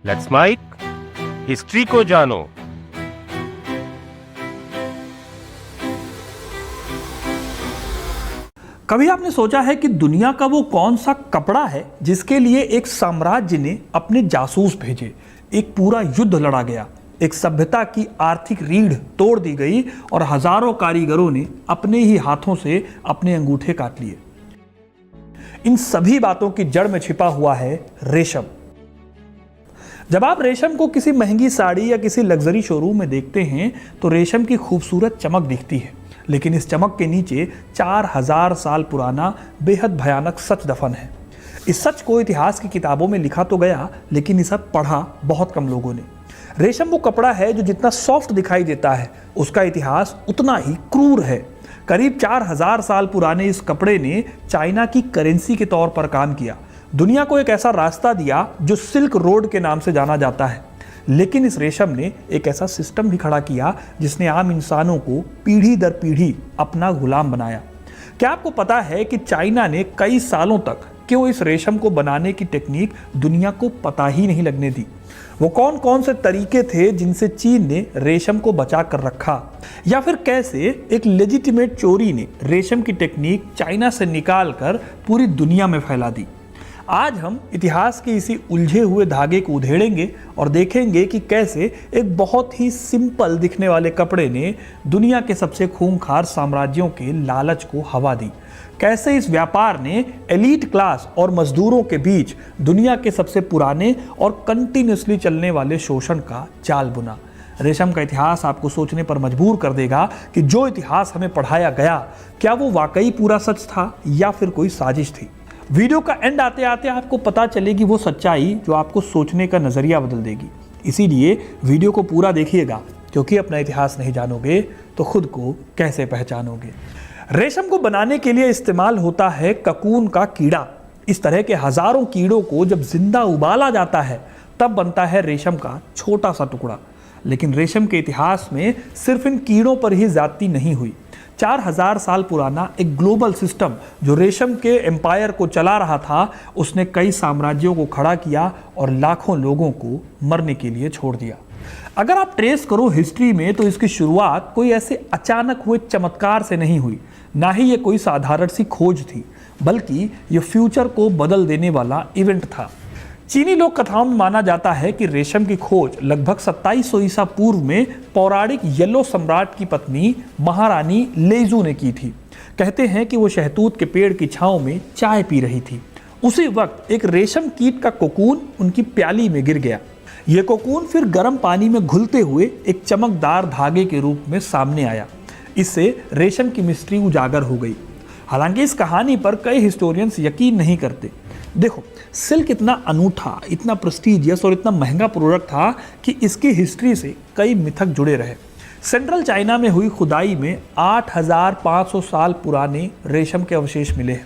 Let's mic history को जानो। कभी आपने सोचा है कि दुनिया का वो कौन सा कपड़ा है जिसके लिए एक साम्राज्य ने अपने जासूस भेजे, एक पूरा युद्ध लड़ा गया, एक सभ्यता की आर्थिक रीढ़ तोड़ दी गई और हजारों कारीगरों ने अपने ही हाथों से अपने अंगूठे काट लिए। इन सभी बातों की जड़ में छिपा हुआ है रेशम। जब आप रेशम को किसी महंगी साड़ी या किसी लग्जरी शोरूम में देखते हैं तो रेशम की खूबसूरत चमक दिखती है, लेकिन इस चमक के नीचे 4000 साल पुराना बेहद भयानक सच दफन है। इस सच को इतिहास की किताबों में लिखा तो गया, लेकिन इसे पढ़ा बहुत कम लोगों ने। रेशम वो कपड़ा है जो जितना सॉफ्ट दिखाई देता है, उसका इतिहास उतना ही क्रूर है। करीब 4000 साल पुराने इस कपड़े ने चाइना की करेंसी के तौर पर काम किया, दुनिया को एक ऐसा रास्ता दिया जो सिल्क रोड के नाम से जाना जाता है। लेकिन इस रेशम ने एक ऐसा सिस्टम भी खड़ा किया जिसने आम इंसानों को पीढ़ी दर पीढ़ी अपना गुलाम बनाया। क्या आपको पता है कि चाइना ने कई सालों तक क्यों इस रेशम को बनाने की टेक्निक दुनिया को पता ही नहीं लगने दी? वो कौन कौन से तरीके थे जिनसे चीन ने रेशम को बचा कर रखा, या फिर कैसे एक लेजिटिमेट चोरी ने रेशम की टेक्निक चाइना से निकाल कर पूरी दुनिया में फैला दी? आज हम इतिहास के इसी उलझे हुए धागे को उधेड़ेंगे और देखेंगे कि कैसे एक बहुत ही सिंपल दिखने वाले कपड़े ने दुनिया के सबसे खूंखार साम्राज्यों के लालच को हवा दी, कैसे इस व्यापार ने एलीट क्लास और मजदूरों के बीच दुनिया के सबसे पुराने और कंटिन्यूसली चलने वाले शोषण का जाल बुना। रेशम का इतिहास आपको सोचने पर मजबूर कर देगा कि जो इतिहास हमें पढ़ाया गया, क्या वो वाकई पूरा सच था या फिर कोई साजिश थी? वीडियो का एंड आते आते आपको पता चलेगी वो सच्चाई जो आपको सोचने का नजरिया बदल देगी। इसीलिए वीडियो को पूरा देखिएगा, क्योंकि अपना इतिहास नहीं जानोगे तो खुद को कैसे पहचानोगे। रेशम को बनाने के लिए इस्तेमाल होता है ककून का कीड़ा। इस तरह के हजारों कीड़ों को जब जिंदा उबाला जाता है तब बनता है रेशम का छोटा सा टुकड़ा। लेकिन रेशम के इतिहास में सिर्फ इन कीड़ों पर ही ज्यादती नहीं हुई। 4000 साल पुराना एक ग्लोबल सिस्टम जो रेशम के एम्पायर को चला रहा था, उसने कई साम्राज्यों को खड़ा किया और लाखों लोगों को मरने के लिए छोड़ दिया। अगर आप ट्रेस करो हिस्ट्री में तो इसकी शुरुआत कोई ऐसे अचानक हुए चमत्कार से नहीं हुई, ना ही ये कोई साधारण सी खोज थी, बल्कि ये फ्यूचर को बदल देने वाला इवेंट था। चीनी लोक कथाओं में माना जाता है कि रेशम की खोज लगभग 2700 ईसा पूर्व में पौराणिक येलो सम्राट की पत्नी महारानी लेजू ने की थी। कहते हैं कि वो शहतूत के पेड़ की छांव में चाय पी रही थी। उसी वक्त एक रेशम कीट का कोकून उनकी प्याली में गिर गया। ये कोकून फिर गर्म पानी में घुलते हुए एक चमकदार धागे के रूप में सामने आया। इससे रेशम की मिस्ट्री उजागर हो गई। हालांकि इस कहानी पर कई हिस्टोरियंस यकीन नहीं करते। देखो, सिल्क इतना अनूठा, इतना प्रेस्टीजियस और इतना महंगा प्रोडक्ट था कि इसकी हिस्ट्री से कई मिथक जुड़े रहे। सेंट्रल चाइना में हुई खुदाई में 8500 साल पुराने रेशम के अवशेष मिले हैं।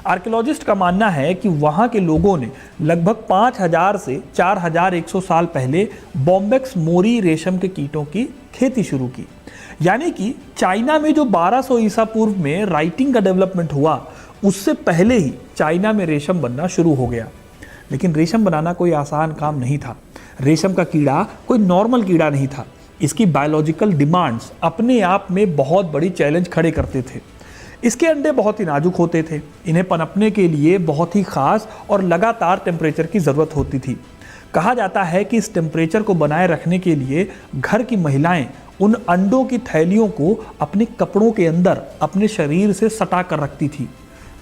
आर्कियोलॉजिस्ट का मानना है कि वहाँ के लोगों ने लगभग 5000 से 4100 साल पहले बॉम्बेक्स मोरी रेशम के कीटों की खेती शुरू की। यानी कि चाइना में जो 1200 ईसा पूर्व में राइटिंग का डेवलपमेंट हुआ, उससे पहले ही चाइना में रेशम बनना शुरू हो गया। लेकिन रेशम बनाना कोई आसान काम नहीं था। रेशम का कीड़ा कोई नॉर्मल कीड़ा नहीं था। इसकी बायोलॉजिकल डिमांड्स अपने आप में बहुत बड़ी चैलेंज खड़े करते थे। इसके अंडे बहुत ही नाजुक होते थे। इन्हें पनपने के लिए बहुत ही खास और लगातार टेम्परेचर की ज़रूरत होती थी। कहा जाता है कि इस टेम्परेचर को बनाए रखने के लिए घर की महिलाएं उन अंडों की थैलियों को अपने कपड़ों के अंदर अपने शरीर से सटा कर रखती थी।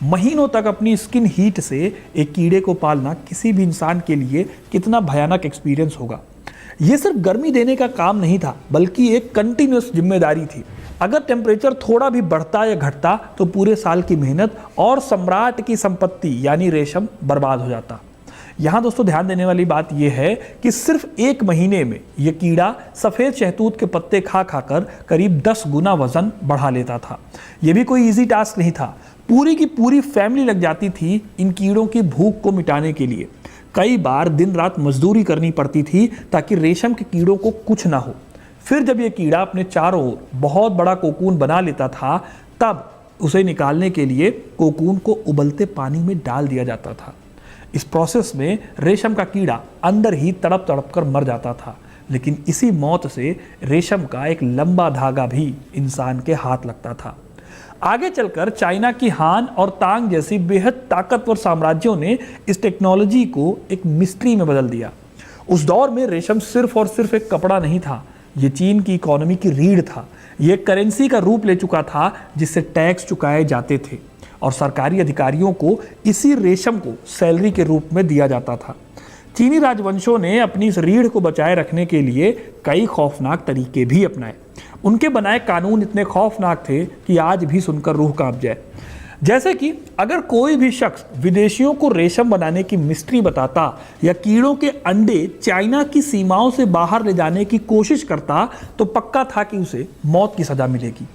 महीनों तक अपनी स्किन हीट से एक कीड़े को पालना किसी भी इंसान के लिए कितना भयानक एक्सपीरियंस होगा। ये सिर्फ गर्मी देने का काम नहीं था, बल्कि एक कंटिन्यूस जिम्मेदारी थी। अगर टेम्परेचर थोड़ा भी बढ़ता या घटता तो पूरे साल की मेहनत और सम्राट की संपत्ति यानी रेशम बर्बाद हो जाता। यहाँ दोस्तों ध्यान देने वाली बात यह है कि सिर्फ एक महीने में यह कीड़ा सफ़ेद शहतूत के पत्ते खा खाकर करीब 10 गुना वजन बढ़ा लेता था। यह भी कोई इजी टास्क नहीं था। पूरी की पूरी फैमिली लग जाती थी इन कीड़ों की भूख को मिटाने के लिए। कई बार दिन रात मजदूरी करनी पड़ती थी ताकि रेशम के कीड़ों को कुछ ना हो। फिर जब यह कीड़ा अपने चारों ओर बहुत बड़ा कोकून बना लेता था, तब उसे निकालने के लिए कोकून को उबलते पानी में डाल दिया जाता था। इस प्रोसेस में रेशम का कीड़ा अंदर ही तड़प तड़प कर मर जाता था, लेकिन इसी मौत से रेशम का एक लंबा धागा भी इंसान के हाथ लगता था। आगे चलकर चाइना की हान और तांग जैसी बेहद ताकतवर साम्राज्यों ने इस टेक्नोलॉजी को एक मिस्ट्री में बदल दिया। उस दौर में रेशम सिर्फ और सिर्फ एक कपड़ा नहीं था, ये चीन की इकोनॉमी की रीढ़ था। ये करेंसी का रूप ले चुका था जिससे टैक्स चुकाए जाते थे और सरकारी अधिकारियों को इसी रेशम को सैलरी के रूप में दिया जाता था। चीनी राजवंशों ने अपनी इस रीढ़ को बचाए रखने के लिए कई खौफनाक तरीके भी अपनाए। उनके बनाए कानून इतने खौफनाक थे कि आज भी सुनकर रूह कांप जाए। जैसे कि अगर कोई भी शख्स विदेशियों को रेशम बनाने की मिस्ट्री बताता या कीड़ों के अंडे चाइना की सीमाओं से बाहर ले जाने की कोशिश करता तो पक्का था कि उसे मौत की सजा मिलेगी।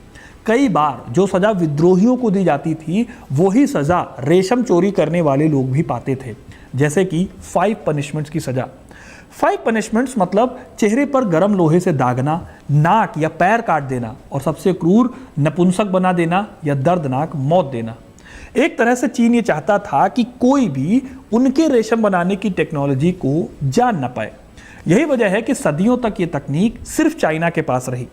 कई बार जो सजा विद्रोहियों को दी जाती थी वही सजा रेशम चोरी करने वाले लोग भी पाते थे, जैसे कि 5 पनिशमेंट्स की सजा। 5 पनिशमेंट्स मतलब चेहरे पर गर्म लोहे से दागना, नाक या पैर काट देना और सबसे क्रूर नपुंसक बना देना या दर्दनाक मौत देना। एक तरह से चीन ये चाहता था कि कोई भी उनके रेशम बनाने की टेक्नोलॉजी को जान न पाए। यही वजह है कि सदियों तक ये तकनीक सिर्फ चाइना के पास रही।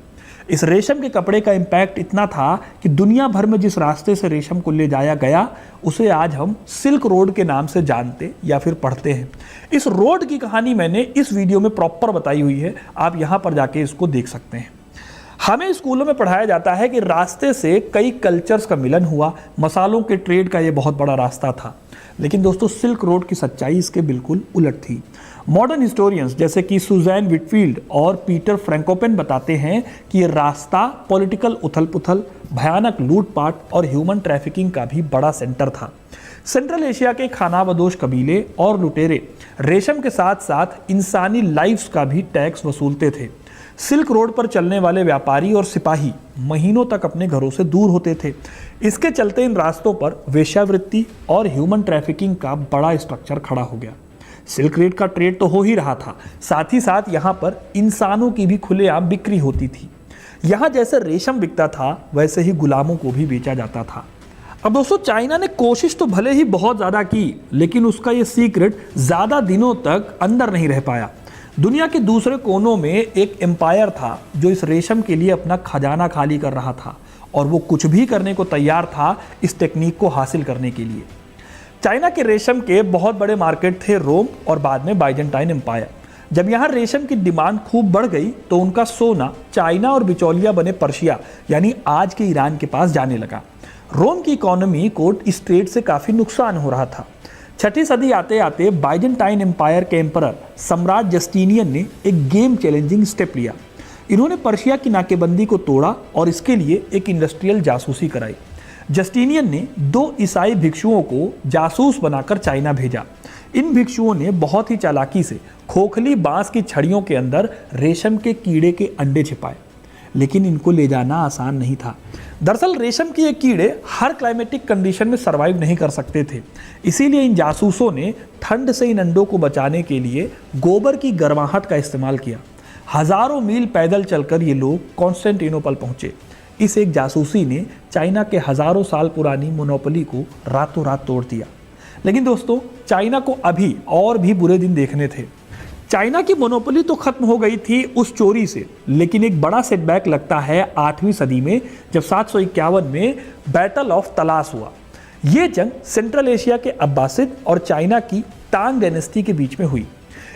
इस रेशम के कपड़े का इम्पैक्ट इतना था कि दुनिया भर में जिस रास्ते से रेशम को ले जाया गया उसे आज हम सिल्क रोड के नाम से जानते या फिर पढ़ते हैं। इस रोड की कहानी मैंने इस वीडियो में प्रॉपर बताई हुई है, आप यहाँ पर जाके इसको देख सकते हैं। हमें स्कूलों में पढ़ाया जाता है कि रास्ते से कई कल्चर्स का मिलन हुआ, मसालों के ट्रेड का ये बहुत बड़ा रास्ता था। लेकिन दोस्तों सिल्क रोड की सच्चाई इसके बिल्कुल उलट थी। मॉडर्न हिस्टोरियंस जैसे कि सुजैन विटफील्ड और पीटर फ्रैंकोपेन बताते हैं कि ये रास्ता पॉलिटिकल उथल पुथल, भयानक लूटपाट और ह्यूमन ट्रैफिकिंग का भी बड़ा सेंटर था। सेंट्रल एशिया के खानाबदोश कबीले और लुटेरे रेशम के साथ साथ इंसानी लाइफ्स का भी टैक्स वसूलते थे। सिल्क रोड पर चलने वाले व्यापारी और सिपाही महीनों तक अपने घरों से दूर होते थे। इसके चलते इन रास्तों पर वेश्यावृत्ति और ह्यूमन ट्रैफिकिंग का बड़ा स्ट्रक्चर खड़ा हो गया। सिल्क रेड का ट्रेड तो हो ही रहा था, साथ ही साथ यहाँ पर इंसानों की भी खुलेआम बिक्री होती थी। यहाँ जैसे रेशम बिकता था वैसे ही गुलामों को भी बेचा जाता था। अब दोस्तों चाइना ने कोशिश तो भले ही बहुत ज़्यादा की, लेकिन उसका ये सीक्रेट ज़्यादा दिनों तक अंदर नहीं रह पाया। दुनिया के दूसरे कोनों में एक एम्पायर था जो इस रेशम के लिए अपना खजाना खाली कर रहा था और वो कुछ भी करने को तैयार था इस टेक्निक को हासिल करने के लिए। चाइना के रेशम के बहुत बड़े मार्केट थे रोम और बाद में बाइजेंटाइन एम्पायर। जब यहाँ रेशम की डिमांड खूब बढ़ गई तो उनका सोना चाइना और बिचौलिया बने पर्शिया यानी आज के ईरान के पास जाने लगा। रोम की इकोनॉमी को इस ट्रेड से काफ़ी नुकसान हो रहा था। 6ठी सदी आते आते बाइजेंटाइन एम्पायर के एम्परर सम्राट जस्टिनियन ने एक गेम चैलेंजिंग स्टेप लिया। इन्होंने पर्शिया की नाकेबंदी को तोड़ा और इसके लिए एक इंडस्ट्रियल जासूसी कराई। जस्टिनियन ने 2 ईसाई भिक्षुओं को जासूस बनाकर चाइना भेजा। इन भिक्षुओं ने बहुत ही चालाकी से खोखली बांस की छड़ियों के अंदर रेशम के कीड़े के अंडे छिपाए, लेकिन इनको ले जाना आसान नहीं था। दरअसल रेशम के ये कीड़े हर क्लाइमेटिक कंडीशन में सरवाइव नहीं कर सकते थे, इसीलिए इन जासूसों ने ठंड से इन अंडों को बचाने के लिए गोबर की गर्माहट का इस्तेमाल किया। हजारों मील पैदल चलकर ये लोग कॉन्स्टेंटिनोपल पहुंचे। इस एक जासूसी ने चाइना के हजारों साल पुरानी मोनोपोली को रातों रात तोड़ दिया। लेकिन दोस्तों चाइना को अभी और भी बुरे दिन देखने थे। चाइना की मोनोपोली तो खत्म हो गई थी उस चोरी से, लेकिन एक बड़ा सेटबैक लगता है 8वीं सदी में जब 751 में बैटल ऑफ तलास हुआ। ये जंग सेंट्रल एशिया के अब्बासिद और चाइना की तांग डायनेस्टी के बीच में हुई।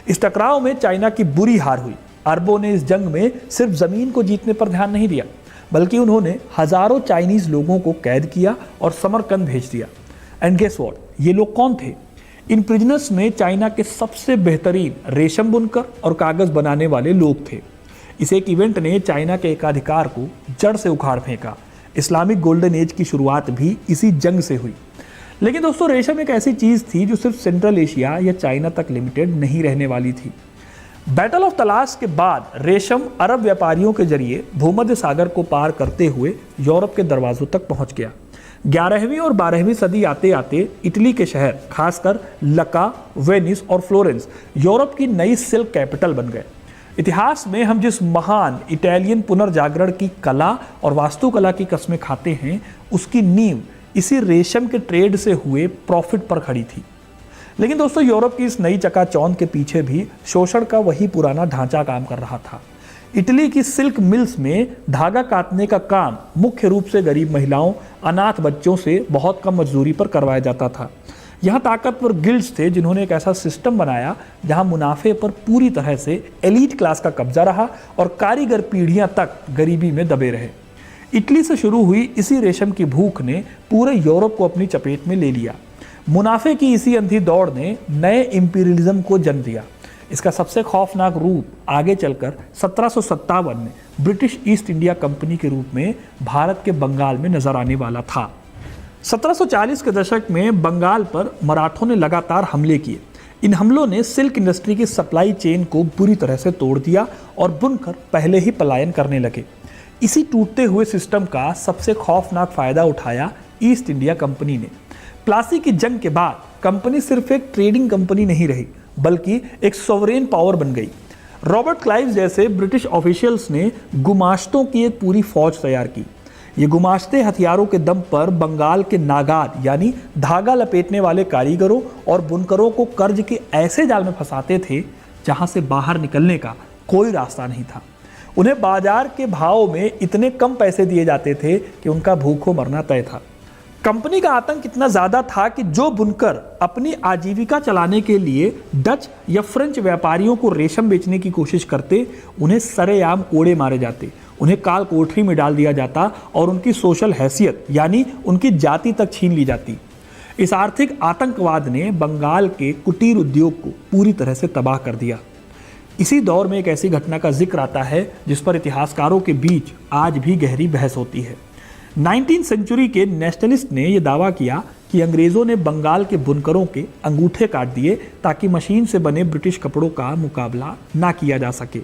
इस टकराव में चाइना की बुरी हार हुई। अरबों ने इस जंग में सिर्फ जमीन को जीतने पर ध्यान नहीं दिया, बल्कि उन्होंने हजारों चाइनीज लोगों को कैद किया और समरकंद भेज दिया। एंड गेस व्हाट, ये लोग कौन थे? इन प्रिजनर्स में चाइना के सबसे बेहतरीन रेशम बुनकर और कागज बनाने वाले लोग थे। इस एक इवेंट ने चाइना के एकाधिकार को जड़ से उखाड़ फेंका। इस्लामिक गोल्डन एज की शुरुआत भी इसी जंग से हुई। लेकिन दोस्तों रेशम एक ऐसी चीज थी जो सिर्फ सेंट्रल एशिया या चाइना तक लिमिटेड नहीं रहने वाली थी। बैटल ऑफ तलाश के बाद रेशम अरब व्यापारियों के जरिए भूमध्य सागर को पार करते हुए यूरोप के दरवाजों तक पहुंच गया। 11वीं और 12वीं सदी आते आते इटली के शहर खासकर लका, वेनिस और फ्लोरेंस यूरोप की नई सिल्क कैपिटल बन गए। इतिहास में हम जिस महान इटालियन पुनर्जागरण की कला और वास्तुकला की कस्में खाते हैं, उसकी नींव इसी रेशम के ट्रेड से हुए प्रॉफिट पर खड़ी थी। लेकिन दोस्तों यूरोप की इस नई चकाचौंध के पीछे भी शोषण का वही पुराना ढांचा काम कर रहा था। इटली की सिल्क मिल्स में धागा काटने का काम मुख्य रूप से गरीब महिलाओं, अनाथ बच्चों से बहुत कम मजदूरी पर करवाया जाता था। यहाँ ताकतवर गिल्ड्स थे जिन्होंने एक ऐसा सिस्टम बनाया जहाँ मुनाफे पर पूरी तरह से एलीट क्लास का कब्जा रहा और कारीगर पीढ़ियाँ तक गरीबी में दबे रहे। इटली से शुरू हुई इसी रेशम की भूख ने पूरे यूरोप को अपनी चपेट में ले लिया। मुनाफे की इसी अंधी दौड़ ने नए इंपीरियलिज्म को जन्म दिया। इसका सबसे खौफनाक रूप आगे चलकर 1757 में ब्रिटिश ईस्ट इंडिया कंपनी के रूप में भारत के बंगाल में नजर आने वाला था। 1740 के दशक में बंगाल पर मराठों ने लगातार हमले किए। इन हमलों ने सिल्क इंडस्ट्री की सप्लाई चेन को बुरी तरह से तोड़ दिया और बुनकर पहले ही पलायन करने लगे। इसी टूटते हुए सिस्टम का सबसे खौफनाक फायदा उठाया ईस्ट इंडिया कंपनी ने। प्लासी की जंग के बाद कंपनी सिर्फ एक ट्रेडिंग कंपनी नहीं रही, बल्कि एक सॉवरेन पावर बन गई। रॉबर्ट क्लाइव जैसे ब्रिटिश ऑफिशियल्स ने गुमाश्तों की एक पूरी फौज तैयार की। ये गुमाश्ते हथियारों के दम पर बंगाल के नागाद यानी धागा लपेटने वाले कारीगरों और बुनकरों को कर्ज के ऐसे जाल में फंसाते थे जहां से बाहर निकलने का कोई रास्ता नहीं था। उन्हें बाजार के भाव में इतने कम पैसे दिए जाते थे कि उनका भूखों मरना तय था। कंपनी का आतंक इतना ज्यादा था कि जो बुनकर अपनी आजीविका चलाने के लिए डच या फ्रेंच व्यापारियों को रेशम बेचने की कोशिश करते, उन्हें सरेआम कोड़े मारे जाते, उन्हें काल कोठरी में डाल दिया जाता और उनकी सोशल हैसियत यानी उनकी जाति तक छीन ली जाती। इस आर्थिक आतंकवाद ने बंगाल के कुटीर उद्योग को पूरी तरह से तबाह कर दिया। इसी दौर में एक ऐसी घटना का जिक्र आता है जिस पर इतिहासकारों के बीच आज भी गहरी बहस होती है। 19वीं सेंचुरी के नेशनलिस्ट ने यह दावा किया कि अंग्रेजों ने बंगाल के बुनकरों के अंगूठे काट दिए ताकि मशीन से बने ब्रिटिश कपड़ों का मुकाबला ना किया जा सके।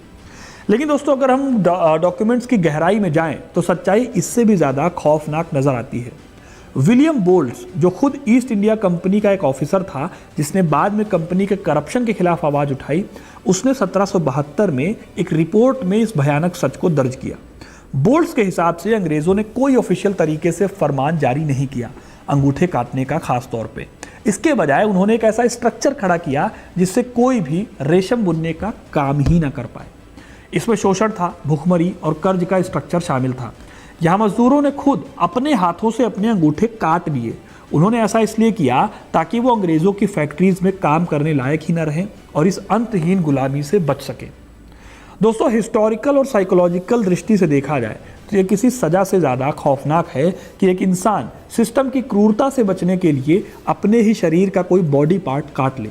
लेकिन दोस्तों अगर हम डॉक्यूमेंट्स की गहराई में जाएं तो सच्चाई इससे भी ज़्यादा खौफनाक नजर आती है। विलियम बोल्ट्स, जो खुद ईस्ट इंडिया कंपनी का एक ऑफिसर था जिसने बाद में कंपनी के करप्शन के खिलाफ आवाज़ उठाई, उसने 1772 में एक रिपोर्ट में इस भयानक सच को दर्ज किया। बोल्ट्स के हिसाब से अंग्रेजों ने कोई ऑफिशियल तरीके से फरमान जारी नहीं किया अंगूठे काटने का, खास तौर पे। इसके बजाय उन्होंने एक ऐसा स्ट्रक्चर खड़ा किया जिससे कोई भी रेशम बुनने का काम ही ना कर पाए। इसमें शोषण था, भुखमरी और कर्ज का स्ट्रक्चर शामिल था। यहाँ मजदूरों ने खुद अपने हाथों से अपने अंगूठे काट लिए। उन्होंने ऐसा इसलिए किया ताकि वो अंग्रेजों की फैक्ट्रीज में काम करने लायक ही न रहें और इस अंतहीन गुलामी से बच सके। दोस्तों हिस्टोरिकल और साइकोलॉजिकल दृष्टि से देखा जाए तो ये किसी सजा से ज़्यादा खौफनाक है कि एक इंसान सिस्टम की क्रूरता से बचने के लिए अपने ही शरीर का कोई बॉडी पार्ट काट ले।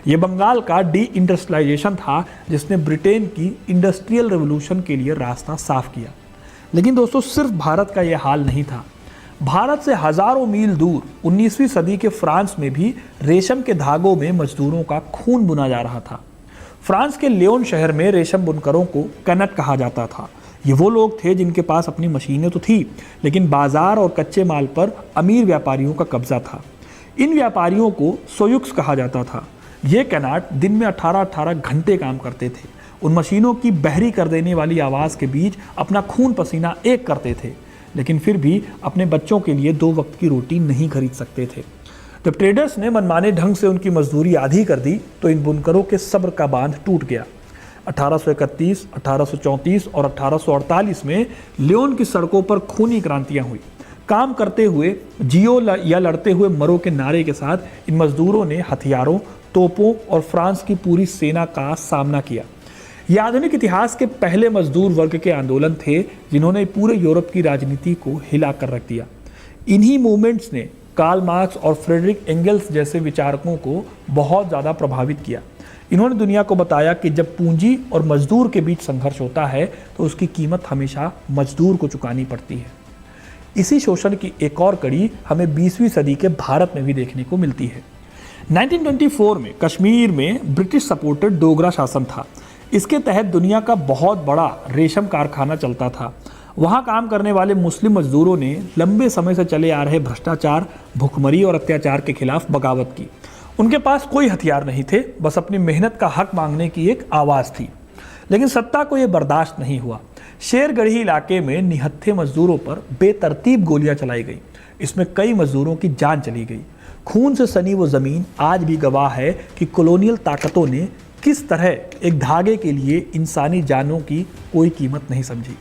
ये बंगाल का डी इंडस्ट्रियलाइजेशन था जिसने ब्रिटेन की इंडस्ट्रियल रेवोल्यूशन के लिए रास्ता साफ किया। लेकिन दोस्तों सिर्फ भारत का यह हाल नहीं था। भारत से हजारों मील दूर 19वीं सदी के फ्रांस में भी रेशम के धागों में मजदूरों का खून बुना जा रहा था। फ्रांस के लियोन शहर में रेशम बुनकरों को कनट कहा जाता था। ये वो लोग थे जिनके पास अपनी मशीनें तो थी, लेकिन बाजार और कच्चे माल पर अमीर व्यापारियों का कब्जा था। इन व्यापारियों को सोयुक्स कहा जाता था। ये कनाट दिन में 18-18 घंटे काम करते थे। उन मशीनों की बहरी कर देने वाली आवाज़ के बीच अपना खून पसीना एक करते थे, लेकिन फिर भी अपने बच्चों के लिए 2 वक्त की रोटी नहीं खरीद सकते थे। जब ट्रेडर्स ने मनमाने ढंग से उनकी मजदूरी आधी कर दी तो इन बुनकरों के सब्र का बांध टूट गया। 1831, 1834 और 1848 में लियोन की सड़कों पर खूनी क्रांतियां हुई। काम करते हुए जियो या लड़ते हुए मरो के नारे के साथ इन मजदूरों ने हथियारों, तोपों और फ्रांस की पूरी सेना का सामना किया। ये आधुनिक इतिहास के पहले मजदूर वर्ग के आंदोलन थे जिन्होंने पूरे यूरोप की राजनीति को हिला कर रख दिया। इन्हीं मूवमेंट्स ने कार्ल मार्क्स और फ्रेडरिक एंगल्स जैसे विचारकों को बहुत ज़्यादा प्रभावित किया। इन्होंने दुनिया को बताया कि जब पूंजी और मजदूर के बीच संघर्ष होता है तो उसकी कीमत हमेशा मजदूर को चुकानी पड़ती है। इसी शोषण की एक और कड़ी हमें 20वीं सदी के भारत में भी देखने को मिलती है। 1924 में कश्मीर में ब्रिटिश सपोर्टेड डोगरा शासन था। इसके तहत दुनिया का बहुत बड़ा रेशम कारखाना चलता था। वहाँ काम करने वाले मुस्लिम मजदूरों ने लंबे समय से चले आ रहे भ्रष्टाचार, भुखमरी और अत्याचार के खिलाफ बगावत की। उनके पास कोई हथियार नहीं थे, बस अपनी मेहनत का हक मांगने की एक आवाज़ थी। लेकिन सत्ता को यह बर्दाश्त नहीं हुआ। शेरगढ़ी इलाके में निहत्थे मजदूरों पर बेतरतीब गोलियां चलाई गई। इसमें कई मजदूरों की जान चली गई। खून से सनी वो ज़मीन आज भी गवाह है कि कॉलोनियल ताकतों ने किस तरह एक धागे के लिए इंसानी जानों की कोई कीमत नहीं समझी।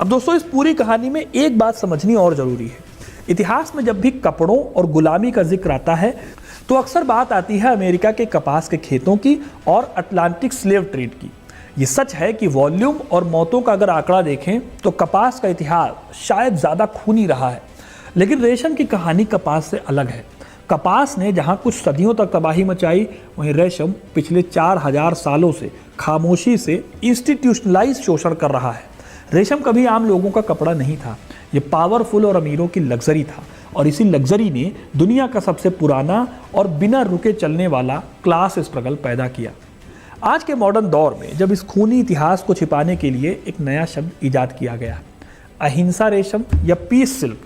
अब दोस्तों, इस पूरी कहानी में एक बात समझनी और ज़रूरी है। इतिहास में जब भी कपड़ों और गुलामी का जिक्र आता है तो अक्सर बात आती है अमेरिका के कपास के खेतों की और अटलांटिक स्लेव ट्रेड की। ये सच है कि वॉल्यूम और मौतों का अगर आंकड़ा देखें तो कपास का इतिहास शायद ज़्यादा खूनी रहा है, लेकिन रेशम की कहानी कपास से अलग है। कपास ने जहां कुछ सदियों तक तबाही मचाई, वहीं रेशम पिछले 4000 सालों से खामोशी से इंस्टीट्यूशनलाइज शोषण कर रहा है। रेशम कभी आम लोगों का कपड़ा नहीं था, ये पावरफुल और अमीरों की लग्जरी था, और इसी लग्जरी ने दुनिया का सबसे पुराना और बिना रुके चलने वाला क्लास स्ट्रगल पैदा किया। आज के मॉडर्न दौर में जब इस खूनी इतिहास को छिपाने के लिए एक नया शब्द ईजाद किया गया, अहिंसा रेशम या पीस सिल्क,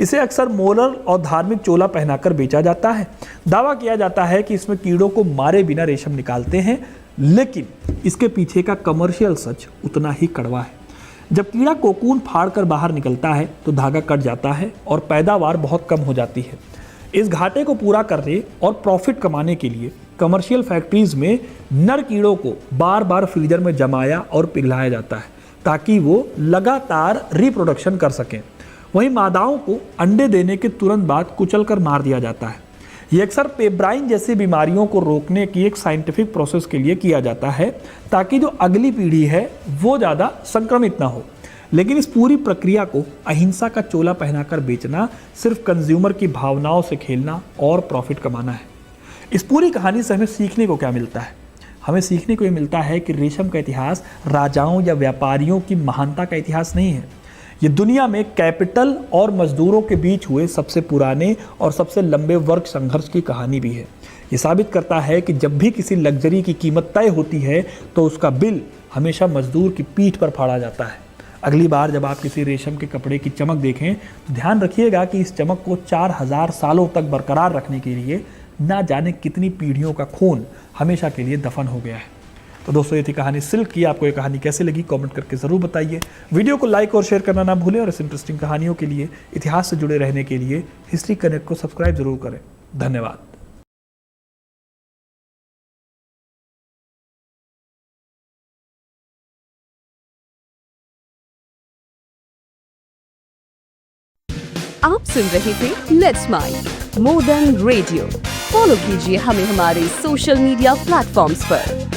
इसे अक्सर मोरल और धार्मिक चोला पहनाकर बेचा जाता है। दावा किया जाता है कि इसमें कीड़ों को मारे बिना रेशम निकालते हैं, लेकिन इसके पीछे का कमर्शियल सच उतना ही कड़वा है। जब कीड़ा कोकून फाड़कर बाहर निकलता है तो धागा कट जाता है और पैदावार बहुत कम हो जाती है। इस घाटे को पूरा करने और प्रॉफिट कमाने के लिए कमर्शियल फैक्ट्रीज में नर कीड़ों को बार बार फ्रीजर में जमाया और पिघलाया जाता है ताकि वो लगातार रिप्रोडक्शन कर सकें। वहीं मादाओं को अंडे देने के तुरंत बाद कुचलकर मार दिया जाता है। ये अक्सर पेब्राइन जैसी बीमारियों को रोकने की एक साइंटिफिक प्रोसेस के लिए किया जाता है ताकि जो अगली पीढ़ी है वो ज़्यादा संक्रमित ना हो। लेकिन इस पूरी प्रक्रिया को अहिंसा का चोला पहनाकर बेचना सिर्फ कंज्यूमर की भावनाओं से खेलना और प्रॉफिट कमाना है। इस पूरी कहानी से हमें सीखने को क्या मिलता है? हमें सीखने को ये मिलता है कि रेशम का इतिहास राजाओं या व्यापारियों की महानता का इतिहास नहीं है। ये दुनिया में कैपिटल और मजदूरों के बीच हुए सबसे पुराने और सबसे लंबे वर्ग संघर्ष की कहानी भी है। ये साबित करता है कि जब भी किसी लग्जरी की कीमत तय होती है तो उसका बिल हमेशा मजदूर की पीठ पर फाड़ा जाता है। अगली बार जब आप किसी रेशम के कपड़े की चमक देखें तो ध्यान रखिएगा कि इस चमक को 4000 सालों तक बरकरार रखने के लिए ना जाने कितनी पीढ़ियों का खून हमेशा के लिए दफन हो गया है। तो दोस्तों, ये थी कहानी सिल्क की। आपको ये कहानी कैसे लगी कमेंट करके ज़रूर बताइए। वीडियो को लाइक और शेयर करना ना भूलें और इस इंटरेस्टिंग कहानियों के लिए, इतिहास से जुड़े रहने के लिए हिस्ट्री कनेक्ट को सब्सक्राइब जरूर करें। धन्यवाद। आप सुन रहे थे let's mind more than radio. Follow कीजिए हमें हमारे सोशल मीडिया प्लेटफॉर्म्स पर।